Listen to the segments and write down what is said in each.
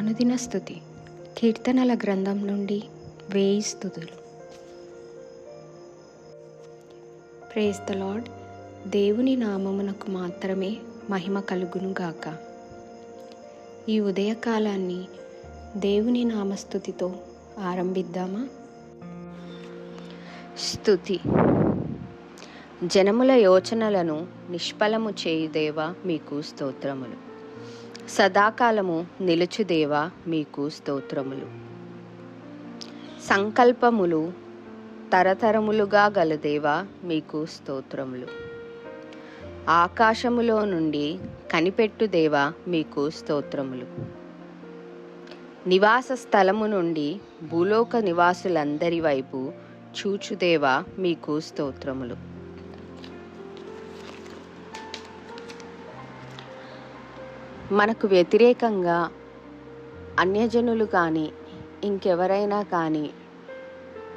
అనుదిన స్తుతి కీర్తనల గ్రంథం నుండి 1000 స్తుతులు. Praise the lord. దేవుని నామమునకు మాత్రమే మహిమ కలుగును గాక. ఈ ఉదయకాలాన్ని దేవుని నామస్తుతితో ఆరంభిద్దామా? స్తుతి. జనముల యోచనలను నిష్ఫలము చేయు దేవా, మీకు స్తోత్రములు. సదాకాలము నిలుచు దేవా, మీకు స్తోత్రములు. సంకల్పములు తరతరములుగా గల దేవా, మీకు స్తోత్రములు. ఆకాశములో నుండి కనిపెట్టు దేవా, మీకు స్తోత్రములు. నివాస స్థలము నుండి భూలోక నివాసులందరి వైపు చూచుదేవా, మీకు స్తోత్రములు. మనకు వ్యతిరేకంగా అన్యజనులు కానీ ఇంకెవరైనా కానీ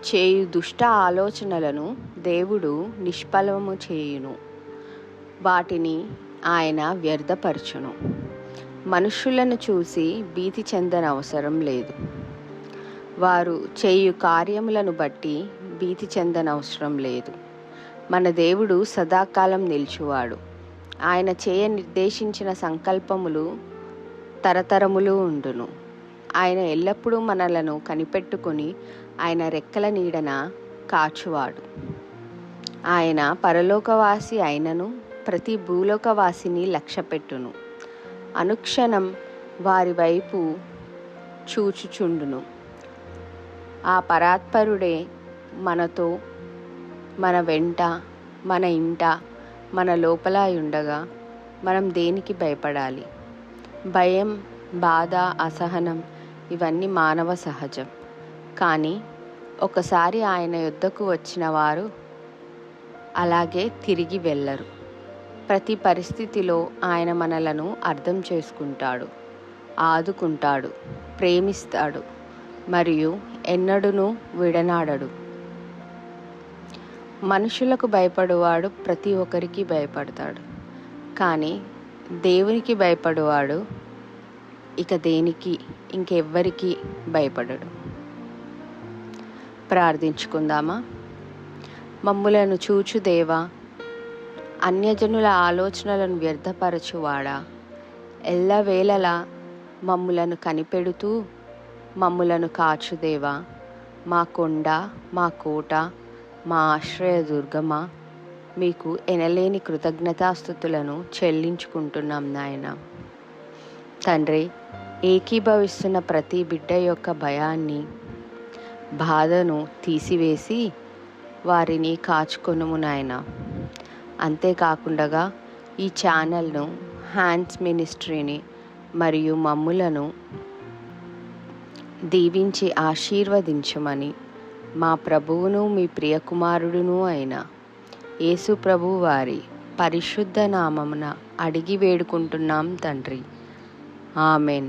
చేయు దుష్ట ఆలోచనలను దేవుడు నిష్ఫలము చేయును. వాటిని ఆయన వ్యర్థపరచును. మనుష్యులను చూసి భీతి చెందనవసరం లేదు. వారు చేయు కార్యములను బట్టి భీతి చెందనవసరం లేదు. మన దేవుడు సదాకాలం నిలిచువాడు. ఆయన చేయ నిర్దేశించిన సంకల్పములు తరతరములు ఉండును. ఆయన ఎల్లప్పుడూ మనలను కనిపెట్టుకొని ఆయన రెక్కల నీడన కాచువాడు. ఆయన పరలోకవాసి అయినను ప్రతి భూలోకవాసిని లక్ష్యపెట్టును. అనుక్షణం వారి వైపు చూచుచుండును. ఆ పరాత్పరుడే మనతో, మన వెంట, మన ఇంట, మన లోపల ఉండగా మనం దేనికి భయపడాలి? భయం, బాధ, అసహనం ఇవన్నీ మానవ సహజం. కానీ ఒకసారి ఆయన యొద్దకు వచ్చిన వారు అలాగే తిరిగి వెళ్ళరు. ప్రతి పరిస్థితిలో ఆయన మనలను అర్థం చేసుకుంటాడు, ఆదుకుంటాడు, ప్రేమిస్తాడు మరియు ఎన్నడూనూ విడనాడడు. మనుషులకు భయపడువాడు ప్రతి ఒక్కరికి భయపడతాడు. కానీ దేవునికి భయపడువాడు ఇక దేనికి, ఇంకెవ్వరికి భయపడడు. ప్రార్థించుకుందామా? మమ్ములను చూచు దేవా, అన్యజనుల ఆలోచనలను వ్యర్థపరచువాడా, ఎల్లవేళలా మమ్ములను కనిపెడుతూ మమ్ములను కాచుదేవా, మా కొండ, మా కోట, మా ఆశ్రయదుర్గమా, మీకు ఎనలేని కృతజ్ఞతాస్తుతులను చెల్లించుకుంటున్నాం నాయన. తండ్రి, ఏకీభవిస్తున్న ప్రతి బిడ్డ యొక్క భయాన్ని, బాధను తీసివేసి వారిని కాచుకొనుము నాయన. అంతేకాకుండా ఈ ఛానల్ను, హ్యాండ్స్ మినిస్ట్రీని మరియు మమ్ములను దీవించి ఆశీర్వదించమని మా ప్రభువును మీ ప్రియకుమారుడును అయిన యేసు ప్రభు వారి పరిశుద్ధ నామమున అడిగి వేడుకుంటున్నాం తండ్రి. ఆమెన్.